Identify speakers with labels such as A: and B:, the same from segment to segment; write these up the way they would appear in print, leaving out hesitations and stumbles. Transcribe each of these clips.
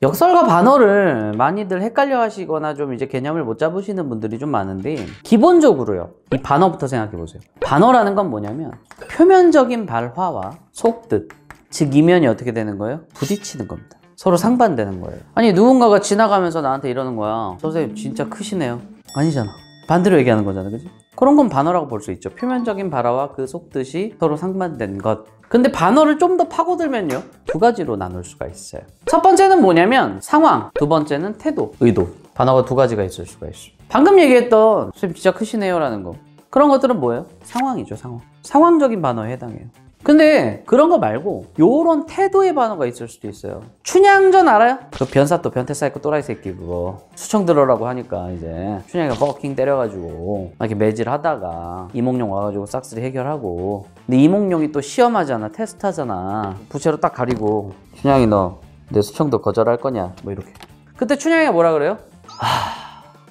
A: 역설과 반어를 많이들 헷갈려 하시거나 좀 이제 개념을 못 잡으시는 분들이 좀 많은데, 기본적으로요, 이 반어부터 생각해 보세요. 반어라는 건 뭐냐면 표면적인 발화와 속뜻, 즉 이면이 어떻게 되는 거예요? 부딪히는 겁니다. 서로 상반되는 거예요. 아니, 누군가가 지나가면서 나한테 이러는 거야. 선생님 진짜 크시네요. 아니잖아. 반대로 얘기하는 거잖아, 그지? 그런 건 반어라고 볼 수 있죠. 표면적인 발화와 그 속뜻이 서로 상반된 것. 근데 반어를 좀 더 파고들면요, 두 가지로 나눌 수가 있어요. 첫 번째는 뭐냐면 상황, 두 번째는 태도, 의도. 반어가 두 가지가 있을 수가 있어요. 방금 얘기했던 선생님 진짜 크시네요 라는 거, 그런 것들은 뭐예요? 상황이죠, 상황. 상황적인 반어에 해당해요. 근데 그런 거 말고 요런 태도의 반어가 있을 수도 있어요. 춘향전 알아요? 그 변사또 변태 사이코 또라이 새끼 그거 수청 들어라고 하니까 이제 춘향이가 버킹 때려가지고 막 이렇게 매질하다가 이몽룡 와가지고 싹쓸이 해결하고, 근데 이몽룡이 또 시험하잖아, 테스트하잖아. 부채로 딱 가리고 춘향이 너 내 수청도 거절할 거냐 뭐 이렇게. 그때 춘향이가 뭐라 그래요?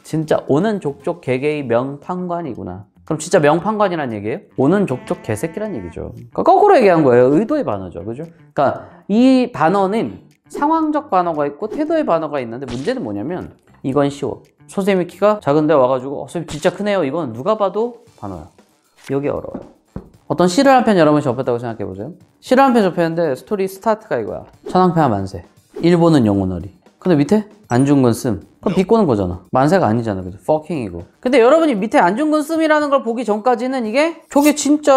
A: 진짜 오는 족족 개개의 명판관이구나. 그럼 진짜 명판관이란 얘기예요? 오는 족족 개새끼란 얘기죠. 그러니까 거꾸로 얘기한 거예요. 의도의 반어죠. 그죠? 그러니까 이 반어는 상황적 반어가 있고 태도의 반어가 있는데, 문제는 뭐냐면 이건 쉬워. 선생님이 키가 작은데 와가지고 선생님 진짜 크네요. 이건 누가 봐도 반어야. 여기 어려워요. 어떤 시를 한 편 여러분이 접했다고 생각해보세요. 시를 한 편 접했는데 스토리 스타트가 이거야. 천황폐하 만세. 일본은 영혼어리. 근데 밑에 안중근 씀. 그럼 비꼬는 거잖아. 만세가 아니잖아. 그죠? fucking이고. 근데 여러분이 밑에 안중근 씀이라는 걸 보기 전까지는 저게 진짜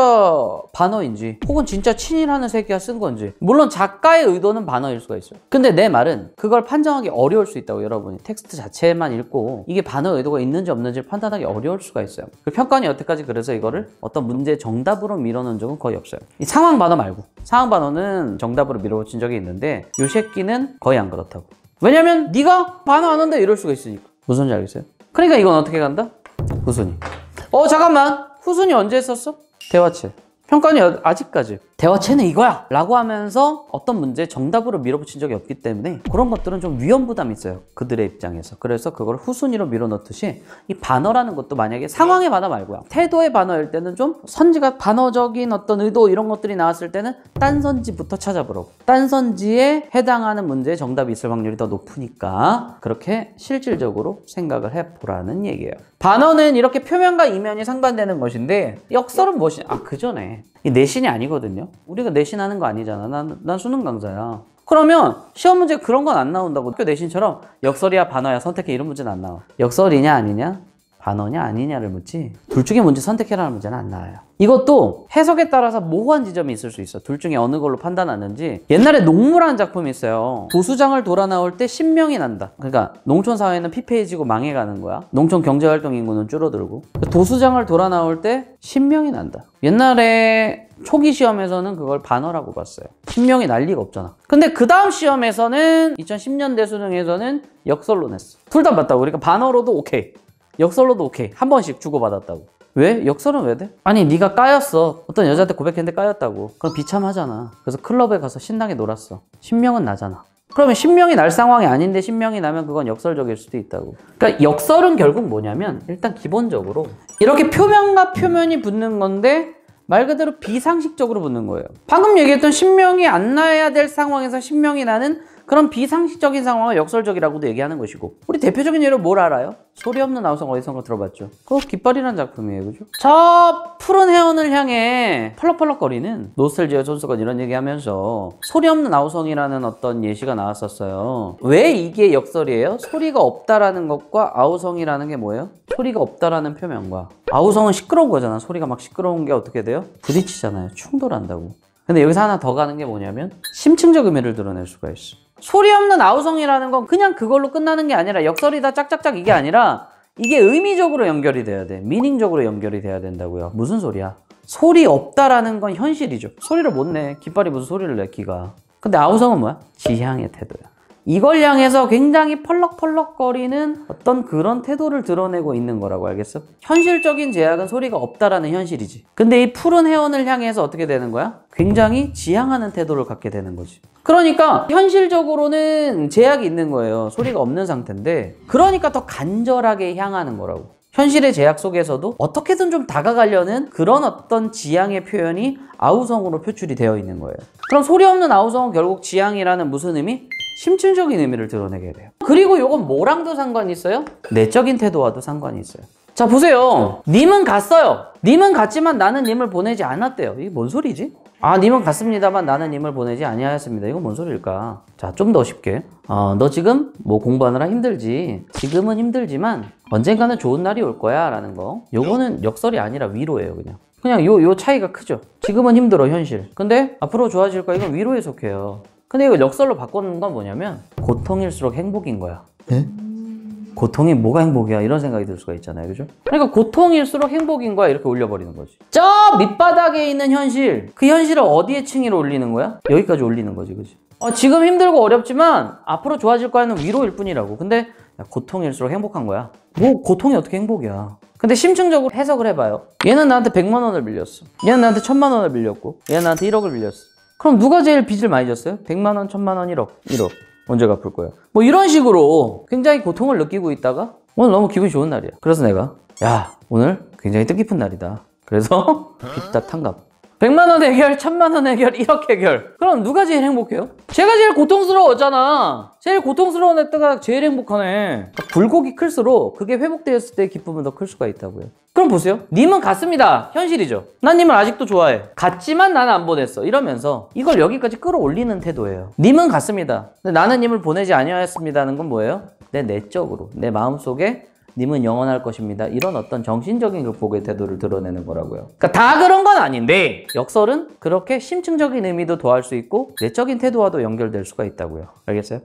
A: 반어인지 혹은 진짜 친일하는 새끼가 쓴 건지, 물론 작가의 의도는 반어일 수가 있어요. 근데 내 말은 그걸 판정하기 어려울 수 있다고. 여러분이 텍스트 자체만 읽고 이게 반어 의도가 있는지 없는지 판단하기 어려울 수가 있어요. 그 평가원이 여태까지 그래서 이거를 어떤 문제 정답으로 밀어놓은 적은 거의 없어요. 이 상황 반어 말고, 상황 반어는 정답으로 밀어붙인 적이 있는데 요 새끼는 거의 안 그렇다고. 왜냐면 네가 반어 안 한다 이럴 수가 있으니까. 무슨 소리인지 알겠어요? 그러니까 이건 어떻게 간다? 후순위. 잠깐만, 후순위 언제 했었어? 대화체. 평가원이 아직까지 대화체는 이거야 라고 하면서 어떤 문제 정답으로 밀어붙인 적이 없기 때문에 그런 것들은 좀 위험부담이 있어요, 그들의 입장에서. 그래서 그걸 후순위로 밀어넣듯이 이 반어라는 것도 만약에 상황의 반어 말고요, 태도의 반어일 때는 좀 선지가 반어적인 어떤 의도 이런 것들이 나왔을 때는 딴선지부터 찾아보라고. 딴선지에 해당하는 문제의 정답이 있을 확률이 더 높으니까 그렇게 실질적으로 생각을 해보라는 얘기예요. 반어는 이렇게 표면과 이면이 상반되는 것인데, 역설은 무엇이냐? 그 전에 이 내신이 아니거든요. 우리가 내신하는 거 아니잖아. 난 수능 강사야. 그러면 시험 문제 그런 건 안 나온다고. 학교 내신처럼 역설이야 반어야 선택해 이런 문제는 안 나와. 역설이냐 아니냐, 반어냐 아니냐를 묻지 둘 중에 문제 선택해라는 문제는 안 나와요. 이것도 해석에 따라서 모호한 지점이 있을 수 있어. 둘 중에 어느 걸로 판단하는지. 옛날에 농무라는 작품이 있어요. 도수장을 돌아 나올 때 신명이 난다. 그러니까 농촌 사회는 피폐해지고 망해가는 거야. 농촌 경제활동 인구는 줄어들고. 도수장을 돌아 나올 때 신명이 난다. 옛날에 초기 시험에서는 그걸 반어라고 봤어요. 신명이 날 리가 없잖아. 근데 그 다음 시험에서는 2010년대 수능에서는 역설로 냈어. 둘 다 맞다고. 그러니까 반어로도 오케이, 역설로도 오케이. 한 번씩 주고받았다고. 왜? 역설은 왜 돼? 아니 네가 까였어. 어떤 여자한테 고백했는데 까였다고. 그럼 비참하잖아. 그래서 클럽에 가서 신나게 놀았어. 신명은 나잖아. 그러면 신명이 날 상황이 아닌데 신명이 나면 그건 역설적일 수도 있다고. 그러니까 역설은 결국 뭐냐면 일단 기본적으로 이렇게 표면과 표면이 붙는 건데 말 그대로 비상식적으로 붙는 거예요. 방금 얘기했던 신명이 안 나야 될 상황에서 신명이 나는 그런 비상식적인 상황을 역설적이라고도 얘기하는 것이고, 우리 대표적인 예로 뭘 알아요? 소리 없는 아우성 어디선가 들어봤죠? 그거 깃발이라는 작품이에요. 그죠? 저 푸른 해원을 향해 펄럭펄럭거리는 노스텔지아 손수건 이런 얘기하면서 소리 없는 아우성이라는 어떤 예시가 나왔었어요. 왜 이게 역설이에요? 소리가 없다라는 것과 아우성이라는 게 뭐예요? 소리가 없다라는 표면과. 아우성은 시끄러운 거잖아. 소리가 막 시끄러운 게 어떻게 돼요? 부딪히잖아요. 충돌한다고. 근데 여기서 하나 더 가는 게 뭐냐면 심층적 의미를 드러낼 수가 있어. 소리 없는 아우성이라는 건 그냥 그걸로 끝나는 게 아니라 역설이다 짝짝짝 이게 아니라 이게 의미적으로 연결이 돼야 돼. 미닝적으로 연결이 돼야 된다고요. 무슨 소리야? 소리 없다라는 건 현실이죠. 소리를 못 내. 깃발이 무슨 소리를 내, 기가. 근데 아우성은 뭐야? 지향의 태도야. 이걸 향해서 굉장히 펄럭펄럭거리는 어떤 그런 태도를 드러내고 있는 거라고. 알겠어? 현실적인 제약은 소리가 없다라는 현실이지. 근데 이 푸른 해원을 향해서 어떻게 되는 거야? 굉장히 지향하는 태도를 갖게 되는 거지. 그러니까 현실적으로는 제약이 있는 거예요. 소리가 없는 상태인데, 그러니까 더 간절하게 향하는 거라고. 현실의 제약 속에서도 어떻게든 좀 다가가려는 그런 어떤 지향의 표현이 아우성으로 표출이 되어 있는 거예요. 그럼 소리 없는 아우성은 결국 지향이라는 무슨 의미? 심층적인 의미를 드러내게 돼요. 그리고 이건 뭐랑도 상관이 있어요? 내적인 태도와도 상관이 있어요. 자, 보세요. 님은 갔어요. 님은 갔지만 나는 님을 보내지 않았대요. 이게 뭔 소리지? 아, 님은 갔습니다만 나는 님을 보내지 아니하였습니다. 이건 뭔 소리일까? 자, 좀 더 쉽게. 너 지금 뭐 공부하느라 힘들지. 지금은 힘들지만 언젠가는 좋은 날이 올 거야 라는 거. 요거는 역설이 아니라 위로예요, 그냥. 그냥 요 차이가 크죠. 지금은 힘들어, 현실. 근데 앞으로 좋아질 거야. 이건 위로에 속해요. 근데 이걸 역설로 바꾸는 건 뭐냐면 고통일수록 행복인 거야. 네? 고통이 뭐가 행복이야? 이런 생각이 들 수가 있잖아요. 그죠? 그러니까 고통일수록 행복인 거야. 이렇게 올려버리는 거지. 저 밑바닥에 있는 현실. 그 현실을 어디에 층위로 올리는 거야? 여기까지 올리는 거지. 그지? 지금 힘들고 어렵지만 앞으로 좋아질 거야는 위로일 뿐이라고. 근데 야, 고통일수록 행복한 거야. 뭐 고통이 어떻게 행복이야. 근데 심층적으로 해석을 해봐요. 얘는 나한테 100만 원을 빌렸어. 얘는 나한테 1000만 원을 빌렸고 얘는 나한테 1억을 빌렸어. 그럼 누가 제일 빚을 많이 졌어요? 100만 원, 1000만 원, 1억. 언제 갚을 거야? 뭐 이런 식으로 굉장히 고통을 느끼고 있다가 오늘 너무 기분이 좋은 날이야. 그래서 내가 야, 오늘 굉장히 뜻깊은 날이다. 그래서 빚다 탕감. 100만 원 해결, 1000만 원 해결, 1억 해결. 그럼 누가 제일 행복해요? 제가 제일 고통스러웠잖아. 제일 고통스러운 애가 제일 행복하네. 굴곡이 클수록 그게 회복되었을 때의 기쁨은 더 클 수가 있다고요. 그럼 보세요. 님은 갔습니다. 현실이죠. 난 님을 아직도 좋아해. 갔지만 나는 안 보냈어. 이러면서 이걸 여기까지 끌어올리는 태도예요. 님은 갔습니다. 근데 나는 님을 보내지 아니하였습니다는 건 뭐예요? 내 내적으로, 내 마음속에 님은 영원할 것입니다. 이런 어떤 정신적인 극복의 태도를 드러내는 거라고요. 그러니까 다 그런 건 아닌데 역설은 그렇게 심층적인 의미도 더할 수 있고 내적인 태도와도 연결될 수가 있다고요. 알겠어요?